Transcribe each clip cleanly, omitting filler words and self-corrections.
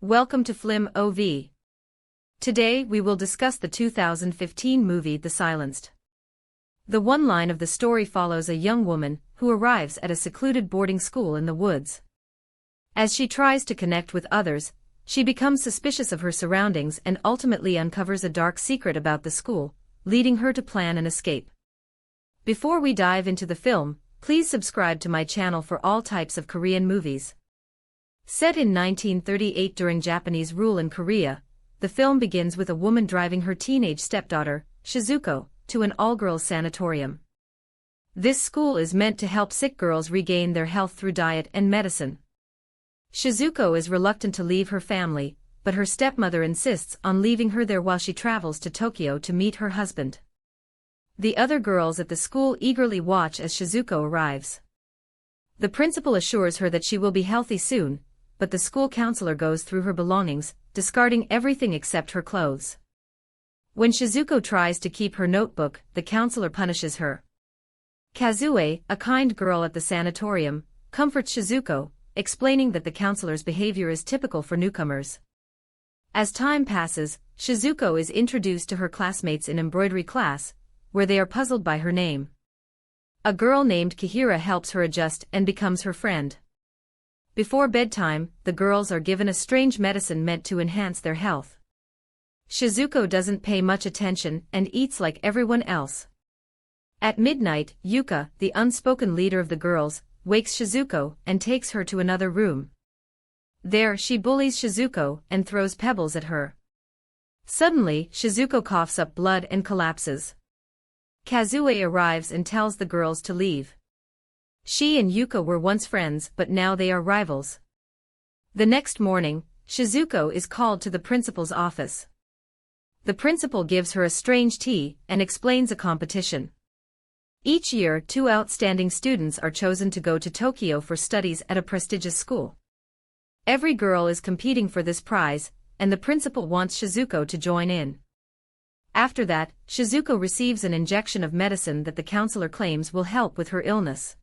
Welcome to Flim OV. Today we will discuss the 2015 movie The Silenced. The one line of the story follows a young woman who arrives at a secluded boarding school in the woods. As she tries to connect with others, she becomes suspicious of her surroundings and ultimately uncovers a dark secret about the school, leading her to plan an escape. Before we dive into the film, please subscribe to my channel for all types of Korean movies. Set in 1938 during Japanese rule in Korea, the film begins with a woman driving her teenage stepdaughter, Shizuko, to an all-girls sanatorium. This school is meant to help sick girls regain their health through diet and medicine. Shizuko is reluctant to leave her family, but her stepmother insists on leaving her there while she travels to Tokyo to meet her husband. The other girls at the school eagerly watch as Shizuko arrives. The principal assures her that she will be healthy soon, but the school counselor goes through her belongings, discarding everything except her clothes. When Shizuko tries to keep her notebook, the counselor punishes her. Kazue, a kind girl at the sanatorium, comforts Shizuko, explaining that the counselor's behavior is typical for newcomers. As time passes, Shizuko is introduced to her classmates in embroidery class, where they are puzzled by her name. A girl named Kihira helps her adjust and becomes her friend. Before bedtime, the girls are given a strange medicine meant to enhance their health. Shizuko doesn't pay much attention and eats like everyone else. At midnight, Yuka, the unspoken leader of the girls, wakes Shizuko and takes her to another room. There she bullies Shizuko and throws pebbles at her. Suddenly, Shizuko coughs up blood and collapses. Kazue arrives and tells the girls to leave. She and Yuka were once friends but now they are rivals. The next morning, Shizuko is called to the principal's office. The principal gives her a strange tea and explains a competition. Each year, 2 outstanding students are chosen to go to Tokyo for studies at a prestigious school. Every girl is competing for this prize, and the principal wants Shizuko to join in. After that, Shizuko receives an injection of medicine that the counselor claims will help with her illness.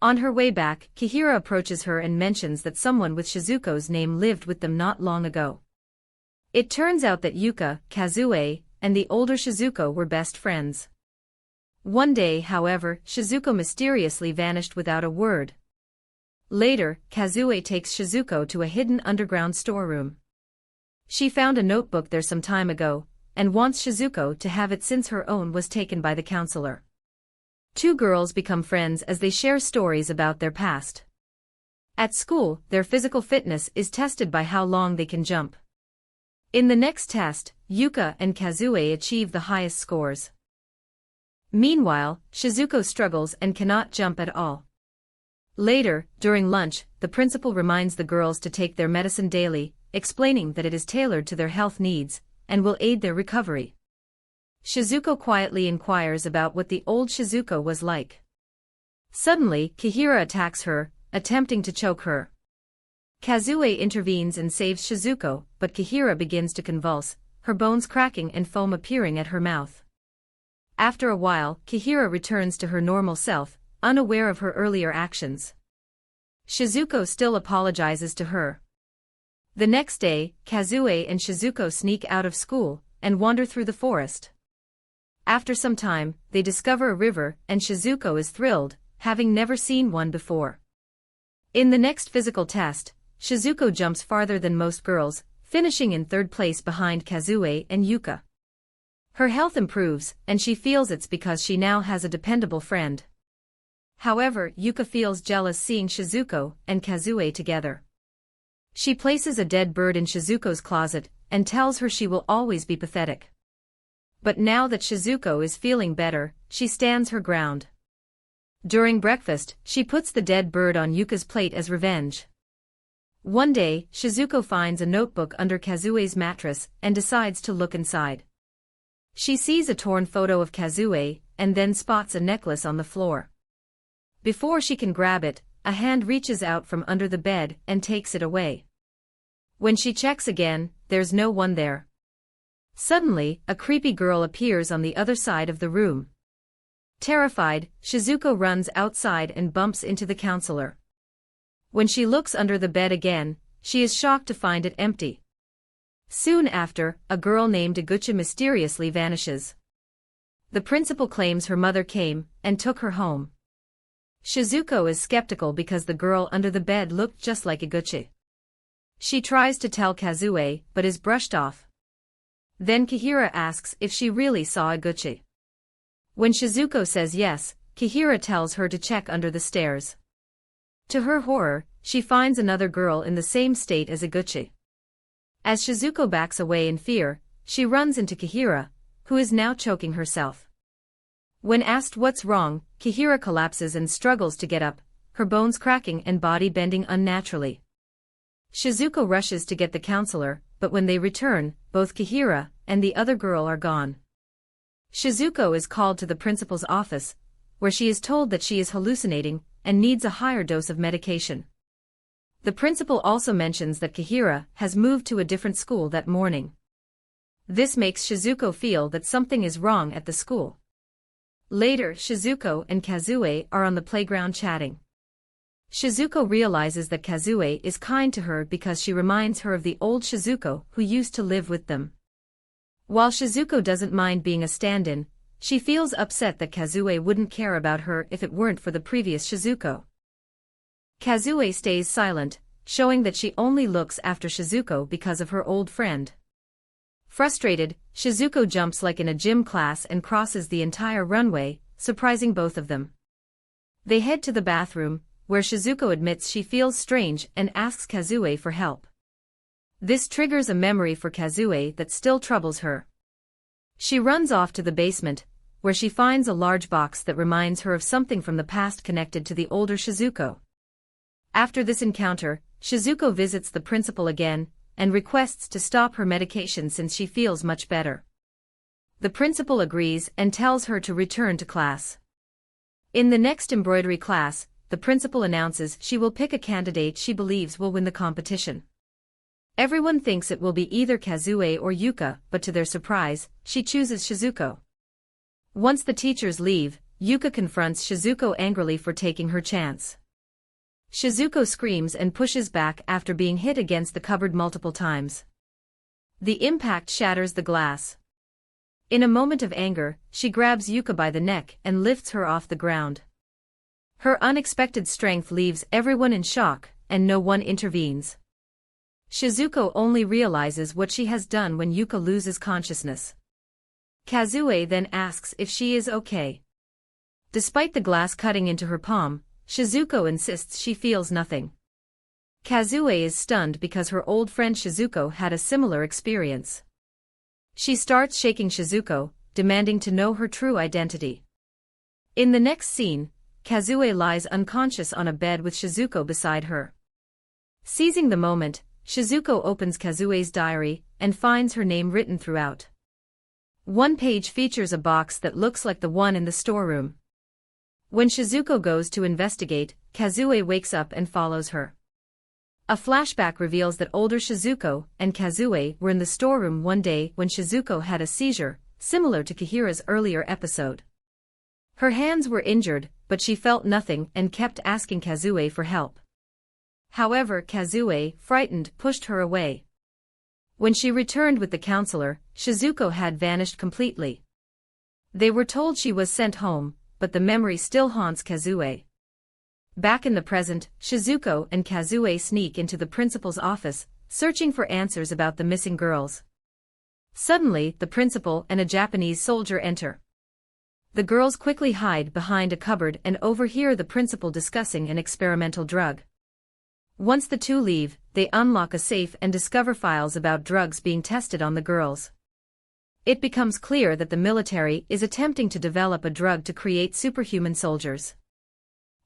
On her way back, Kihira approaches her and mentions that someone with Shizuko's name lived with them not long ago. It turns out that Yuka, Kazue, and the older Shizuko were best friends. One day, however, Shizuko mysteriously vanished without a word. Later, Kazue takes Shizuko to a hidden underground storeroom. She found a notebook there some time ago, and wants Shizuko to have it since her own was taken by the counselor. 2 girls become friends as they share stories about their past. At school, their physical fitness is tested by how long they can jump. In the next test, Yuka and Kazue achieve the highest scores. Meanwhile, Shizuko struggles and cannot jump at all. Later, during lunch, the principal reminds the girls to take their medicine daily, explaining that it is tailored to their health needs, and will aid their recovery. Shizuko quietly inquires about what the old Shizuko was like. Suddenly, Kihira attacks her, attempting to choke her. Kazue intervenes and saves Shizuko, but Kihira begins to convulse, her bones cracking and foam appearing at her mouth. After a while, Kihira returns to her normal self, unaware of her earlier actions. Shizuko still apologizes to her. The next day, Kazue and Shizuko sneak out of school and wander through the forest. After some time, they discover a river and Shizuko is thrilled, having never seen one before. In the next physical test, Shizuko jumps farther than most girls, finishing in 3rd place behind Kazue and Yuka. Her health improves, and she feels it's because she now has a dependable friend. However, Yuka feels jealous seeing Shizuko and Kazue together. She places a dead bird in Shizuko's closet and tells her she will always be pathetic. But now that Shizuko is feeling better, she stands her ground. During breakfast, she puts the dead bird on Yuka's plate as revenge. One day, Shizuko finds a notebook under Kazue's mattress and decides to look inside. She sees a torn photo of Kazue and then spots a necklace on the floor. Before she can grab it, a hand reaches out from under the bed and takes it away. When she checks again, there's no one there. Suddenly, a creepy girl appears on the other side of the room. Terrified, Shizuko runs outside and bumps into the counselor. When she looks under the bed again, she is shocked to find it empty. Soon after, a girl named Iguchi mysteriously vanishes. The principal claims her mother came and took her home. Shizuko is skeptical because the girl under the bed looked just like Iguchi. She tries to tell Kazue but is brushed off. Then Kihira asks if she really saw Iguchi. When Shizuko says yes, Kihira tells her to check under the stairs. To her horror, she finds another girl in the same state as Iguchi. As Shizuko backs away in fear, she runs into Kihira, who is now choking herself. When asked what's wrong, Kihira collapses and struggles to get up, her bones cracking and body bending unnaturally. Shizuko rushes to get the counselor, but when they return, both Kihira and the other girl are gone. Shizuko is called to the principal's office, where she is told that she is hallucinating and needs a higher dose of medication. The principal also mentions that Kihira has moved to a different school that morning. This makes Shizuko feel that something is wrong at the school. Later, Shizuko and Kazue are on the playground chatting. Shizuko realizes that Kazue is kind to her because she reminds her of the old Shizuko who used to live with them. While Shizuko doesn't mind being a stand-in, she feels upset that Kazue wouldn't care about her if it weren't for the previous Shizuko. Kazue stays silent, showing that she only looks after Shizuko because of her old friend. Frustrated, Shizuko jumps like in a gym class and crosses the entire runway, surprising both of them. They head to the bathroom, where Shizuko admits she feels strange and asks Kazue for help. This triggers a memory for Kazue that still troubles her. She runs off to the basement, where she finds a large box that reminds her of something from the past connected to the older Shizuko. After this encounter, Shizuko visits the principal again, and requests to stop her medication since she feels much better. The principal agrees and tells her to return to class. In the next embroidery class, the principal announces she will pick a candidate she believes will win the competition. Everyone thinks it will be either Kazue or Yuka, but to their surprise, she chooses Shizuko. Once the teachers leave, Yuka confronts Shizuko angrily for taking her chance. Shizuko screams and pushes back after being hit against the cupboard multiple times. The impact shatters the glass. In a moment of anger, she grabs Yuka by the neck and lifts her off the ground. Her unexpected strength leaves everyone in shock, and no one intervenes. Shizuko only realizes what she has done when Yuka loses consciousness. Kazue then asks if she is okay. Despite the glass cutting into her palm, Shizuko insists she feels nothing. Kazue is stunned because her old friend Shizuko had a similar experience. She starts shaking Shizuko, demanding to know her true identity. In the next scene, Kazue lies unconscious on a bed with Shizuko beside her. Seizing the moment, Shizuko opens Kazue's diary and finds her name written throughout. One page features a box that looks like the one in the storeroom. When Shizuko goes to investigate, Kazue wakes up and follows her. A flashback reveals that older Shizuko and Kazue were in the storeroom one day when Shizuko had a seizure, similar to Kihira's earlier episode. Her hands were injured, but she felt nothing and kept asking Kazue for help. However, Kazue, frightened, pushed her away. When she returned with the counselor, Shizuko had vanished completely. They were told she was sent home, but the memory still haunts Kazue. Back in the present, Shizuko and Kazue sneak into the principal's office, searching for answers about the missing girls. Suddenly, the principal and a Japanese soldier enter. The girls quickly hide behind a cupboard and overhear the principal discussing an experimental drug. Once the two leave, they unlock a safe and discover files about drugs being tested on the girls. It becomes clear that the military is attempting to develop a drug to create superhuman soldiers.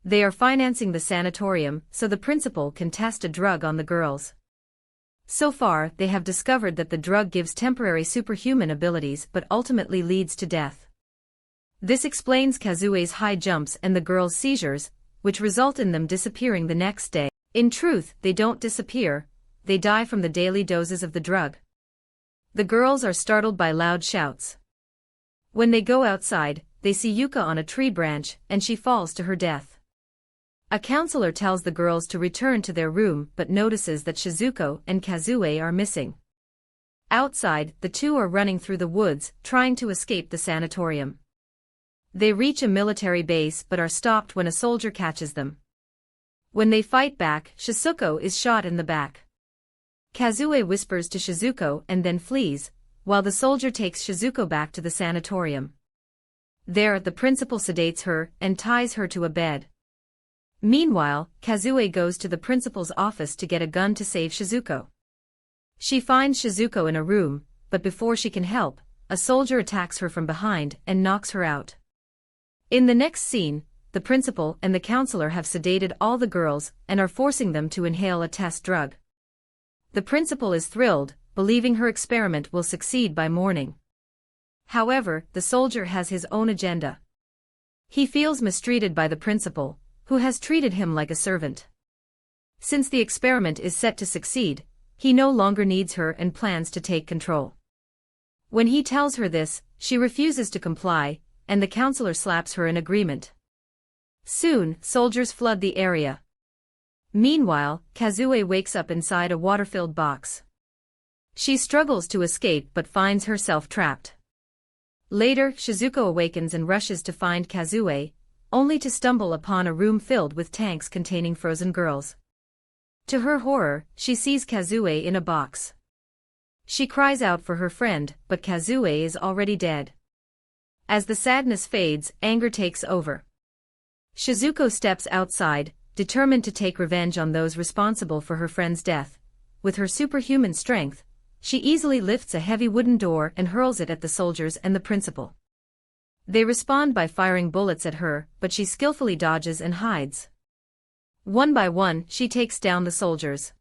They are financing the sanatorium so the principal can test a drug on the girls. So far, they have discovered that the drug gives temporary superhuman abilities but ultimately leads to death. This explains Kazue's high jumps and the girls' seizures, which result in them disappearing the next day. In truth, they don't disappear, they die from the daily doses of the drug. The girls are startled by loud shouts. When they go outside, they see Yuka on a tree branch and she falls to her death. A counselor tells the girls to return to their room but notices that Shizuko and Kazue are missing. Outside, the two are running through the woods, trying to escape the sanatorium. They reach a military base but are stopped when a soldier catches them. When they fight back, Shizuko is shot in the back. Kazue whispers to Shizuko and then flees, while the soldier takes Shizuko back to the sanatorium. There, the principal sedates her and ties her to a bed. Meanwhile, Kazue goes to the principal's office to get a gun to save Shizuko. She finds Shizuko in a room, but before she can help, a soldier attacks her from behind and knocks her out. In the next scene, the principal and the counselor have sedated all the girls and are forcing them to inhale a test drug. The principal is thrilled, believing her experiment will succeed by morning. However, the soldier has his own agenda. He feels mistreated by the principal, who has treated him like a servant. Since the experiment is set to succeed, he no longer needs her and plans to take control. When he tells her this, she refuses to comply, and the counselor slaps her in agreement. Soon, soldiers flood the area. Meanwhile, Kazue wakes up inside a water-filled box. She struggles to escape but finds herself trapped. Later, Shizuko awakens and rushes to find Kazue, only to stumble upon a room filled with tanks containing frozen girls. To her horror, she sees Kazue in a box. She cries out for her friend, but Kazue is already dead. As the sadness fades, anger takes over. Shizuko steps outside, determined to take revenge on those responsible for her friend's death. With her superhuman strength, she easily lifts a heavy wooden door and hurls it at the soldiers and the principal. They respond by firing bullets at her, but she skillfully dodges and hides. One by one, she takes down the soldiers.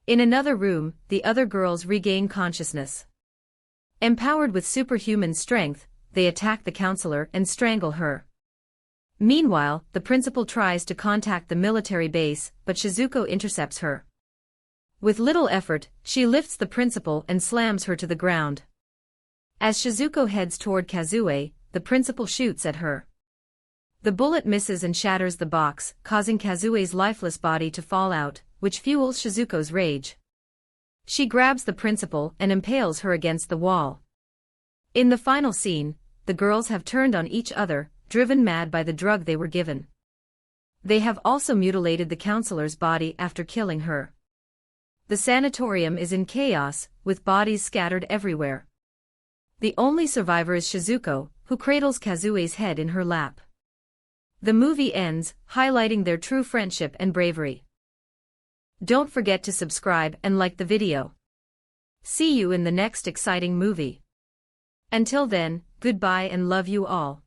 In another room, the other girls regain consciousness. Empowered with superhuman strength, they attack the counselor and strangle her. Meanwhile, the principal tries to contact the military base, but Shizuko intercepts her. With little effort, she lifts the principal and slams her to the ground. As Shizuko heads toward Kazue, the principal shoots at her. The bullet misses and shatters the box, causing Kazue's lifeless body to fall out, which fuels Shizuko's rage. She grabs the principal and impales her against the wall. In the final scene, the girls have turned on each other, driven mad by the drug they were given. They have also mutilated the counselor's body after killing her. The sanatorium is in chaos, with bodies scattered everywhere. The only survivor is Shizuko, who cradles Kazue's head in her lap. The movie ends, highlighting their true friendship and bravery. Don't forget to subscribe and like the video. See you in the next exciting movie. Until then, goodbye and love you all.